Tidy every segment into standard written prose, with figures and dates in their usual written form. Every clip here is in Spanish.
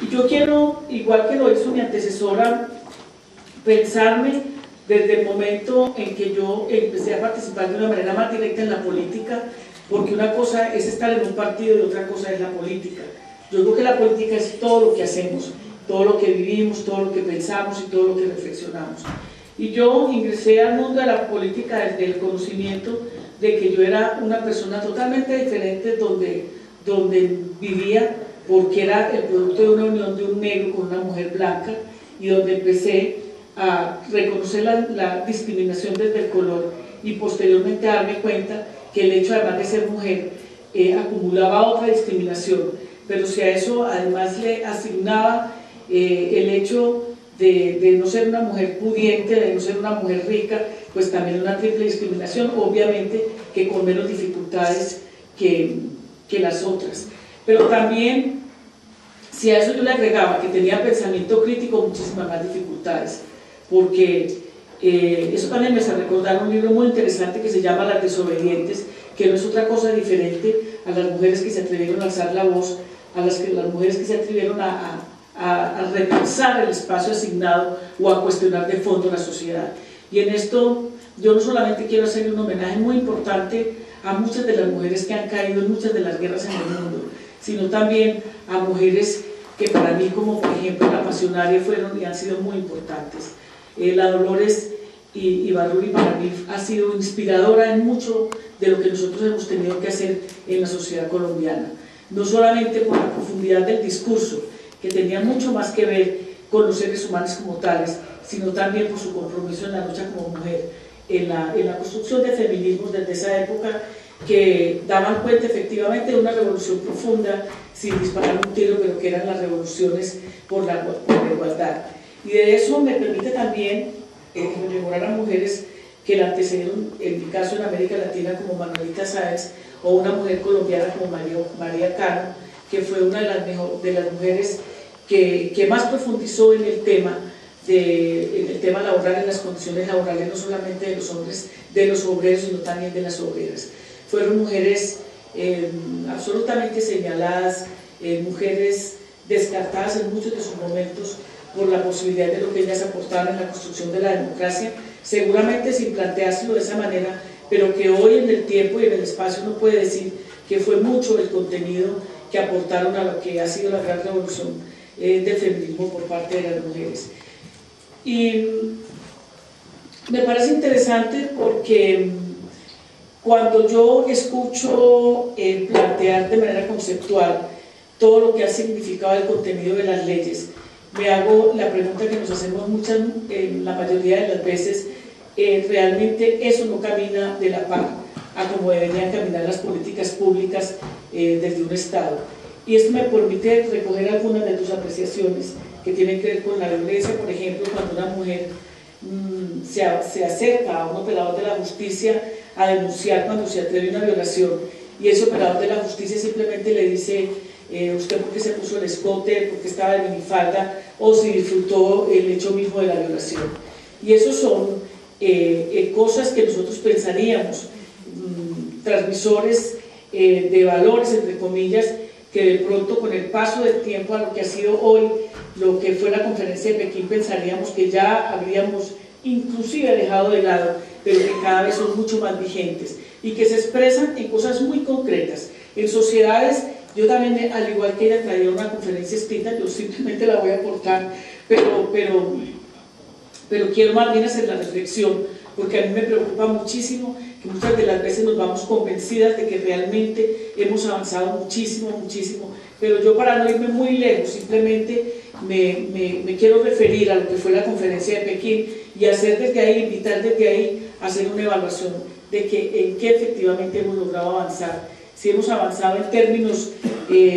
Y yo quiero, igual que lo hizo mi antecesora, pensarme desde el momento en que yo empecé a participar de una manera más directa en la política, porque una cosa es estar en un partido y otra cosa es la política. Yo creo que la política es todo lo que hacemos, todo lo que vivimos, todo lo que pensamos y todo lo que reflexionamos. Y yo ingresé al mundo de la política desde el conocimiento de que yo era una persona totalmente diferente donde vivía, porque era el producto de una unión de un negro con una mujer blanca, y donde empecé a reconocer la discriminación desde el color y posteriormente a darme cuenta que el hecho, además de ser mujer, acumulaba otra discriminación, pero si a eso además le asignaba el hecho de no ser una mujer pudiente, de no ser una mujer rica, pues también una triple discriminación, obviamente que con menos dificultades que las otras. Pero también, si a eso yo le agregaba que tenía pensamiento crítico, muchísimas más dificultades, porque eso también me hace recordar un libro muy interesante que se llama Las desobedientes, que no es otra cosa diferente a las mujeres que se atrevieron a alzar la voz, a las mujeres que se atrevieron a repensar el espacio asignado o a cuestionar de fondo la sociedad. Y en esto yo no solamente quiero hacer un homenaje muy importante a muchas de las mujeres que han caído en muchas de las guerras en el mundo, sino también a mujeres que para mí, como por ejemplo la Pasionaria, fueron y han sido muy importantes. La Dolores Ibarruri para mí ha sido inspiradora en mucho de lo que nosotros hemos tenido que hacer en la sociedad colombiana, no solamente por la profundidad del discurso, que tenía mucho más que ver con los seres humanos como tales, sino también por su compromiso en la lucha como mujer, en la construcción de feminismos desde esa época, que daban cuenta efectivamente de una revolución profunda, sin disparar un tiro, pero que eran las revoluciones por la igualdad. Y de eso me permite también rememorar a mujeres que la antecedieron, en mi caso en América Latina, como Manuelita Sáenz, o una mujer colombiana como María Cano, que fue una de las mujeres que más profundizó en el tema laboral, en las condiciones laborales, no solamente de los hombres, de los obreros, sino también de las obreras. Fueron mujeres absolutamente señaladas, mujeres descartadas en muchos de sus momentos por la posibilidad de lo que ellas aportaban en la construcción de la democracia, seguramente sin planteárselo de esa manera, pero que hoy en el tiempo y en el espacio uno puede decir que fue mucho el contenido que aportaron a lo que ha sido la gran revolución del feminismo por parte de las mujeres. Y me parece interesante porque cuando yo escucho plantear de manera conceptual todo lo que ha significado el contenido de las leyes, me hago la pregunta que nos hacemos la mayoría de las veces: ¿realmente eso no camina de la par a como deberían caminar las políticas públicas desde un Estado? Y esto me permite recoger algunas de tus apreciaciones que tienen que ver con la violencia. Por ejemplo, cuando una mujer se acerca a un operador de la justicia a denunciar cuando se atreve una violación, y ese operador de la justicia simplemente le dice: usted por qué se puso el escote, por qué estaba de minifalda, o si disfrutó el hecho mismo de la violación. Y eso son cosas que nosotros pensaríamos, transmisores de valores, entre comillas, que de pronto con el paso del tiempo a lo que ha sido hoy, lo que fue la conferencia de Pekín, pensaríamos que ya habríamos inclusive dejado de lado, pero que cada vez son mucho más vigentes y que se expresan en cosas muy concretas, en sociedades. Yo también, al igual que ella, traía una conferencia escrita, yo simplemente la voy a aportar, pero quiero más bien hacer la reflexión, porque a mí me preocupa muchísimo que muchas de las veces nos vamos convencidas de que realmente hemos avanzado muchísimo, pero yo, para no irme muy lejos, simplemente me quiero referir a lo que fue la conferencia de Pekín y hacer desde ahí, invitar desde ahí a hacer una evaluación de en qué efectivamente hemos logrado avanzar. Si hemos avanzado en términos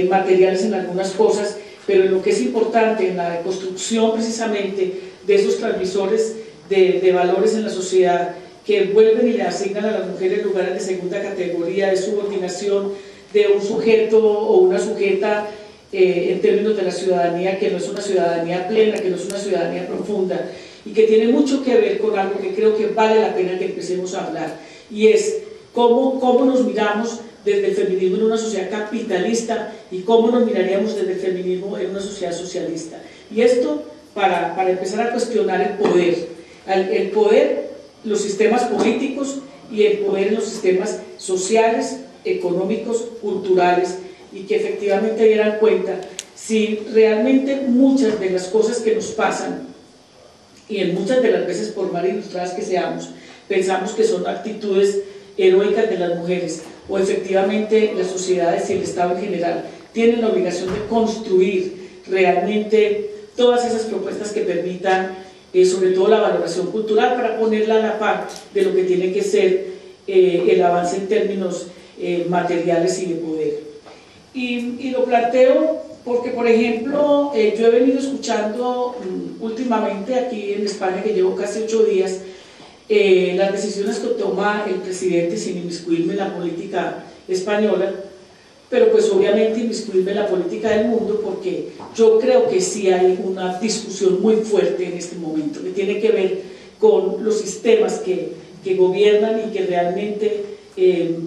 materiales en algunas cosas, pero en lo que es importante, en la construcción precisamente de esos transmisores de valores en la sociedad, que vuelven y le asignan a las mujeres lugares de segunda categoría, de subordinación, de un sujeto o una sujeta en términos de la ciudadanía, que no es una ciudadanía plena, que no es una ciudadanía profunda, y que tiene mucho que ver con algo que creo que vale la pena que empecemos a hablar, y es cómo nos miramos desde el feminismo en una sociedad capitalista y cómo nos miraríamos desde el feminismo en una sociedad socialista. Y esto para empezar a cuestionar el poder, los sistemas políticos y el poder en los sistemas sociales, económicos, culturales, y que efectivamente dieran cuenta si realmente muchas de las cosas que nos pasan, y en muchas de las veces por más ilustradas que seamos, pensamos que son actitudes heroicas de las mujeres, o efectivamente las sociedades y el Estado en general tienen la obligación de construir realmente todas esas propuestas que permitan sobre todo la valoración cultural, para ponerla a la par de lo que tiene que ser el avance en términos materiales y de poder. Y lo planteo porque, por ejemplo, yo he venido escuchando últimamente aquí en España, que llevo casi 8 días, las decisiones que toma el presidente sin inmiscuirme en la política española, pero pues obviamente inmiscuirme en la política del mundo, porque yo creo que sí hay una discusión muy fuerte en este momento, que tiene que ver con los sistemas que gobiernan y que realmente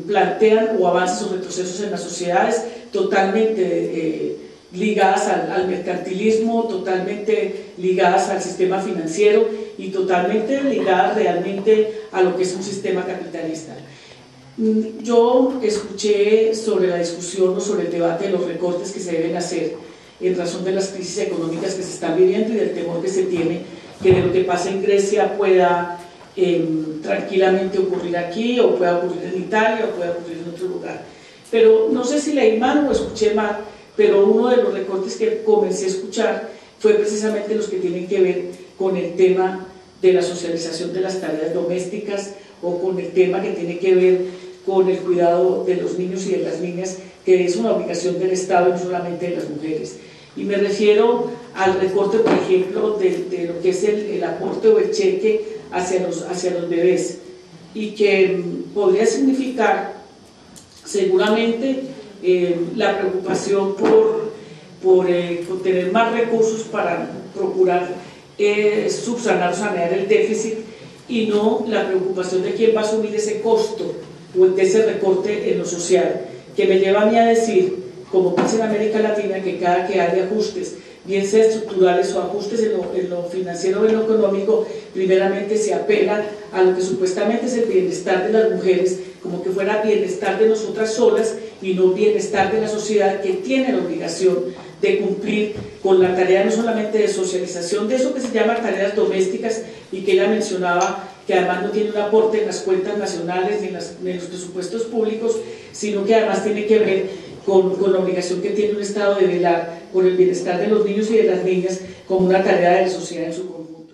plantean o avances o retrocesos en las sociedades, totalmente ligadas al mercantilismo, totalmente ligadas al sistema financiero y totalmente ligadas realmente a lo que es un sistema capitalista. Yo escuché sobre la discusión o sobre el debate de los recortes que se deben hacer en razón de las crisis económicas que se están viviendo y del temor que se tiene que de lo que pasa en Grecia pueda tranquilamente ocurrir aquí, o pueda ocurrir en Italia, o pueda ocurrir en otro lugar. Pero no sé si leí mal o escuché mal, pero uno de los recortes que comencé a escuchar fue precisamente los que tienen que ver con el tema de la socialización de las tareas domésticas, o con el tema que tiene que ver con el cuidado de los niños y de las niñas, que es una obligación del Estado y no solamente de las mujeres. Y me refiero al recorte, por ejemplo, de lo que es el aporte o el cheque hacia los bebés, y que podría significar seguramente la preocupación por tener más recursos para procurar subsanar o sanear el déficit, y no la preocupación de quién va a asumir ese costo o de ese recorte en lo social, que me lleva a mí a decir, como pasa en América Latina, que cada que haya ajustes, bien sea estructurales o ajustes en lo financiero o en lo económico, primeramente se apela a lo que supuestamente es el bienestar de las mujeres, como que fuera bienestar de nosotras solas y no bienestar de la sociedad, que tiene la obligación de cumplir con la tarea no solamente de socialización de eso que se llama tareas domésticas, y que ella mencionaba que además no tiene un aporte en las cuentas nacionales ni en los presupuestos públicos, sino que además tiene que ver con la obligación que tiene un Estado de velar por el bienestar de los niños y de las niñas como una tarea de la sociedad en su conjunto.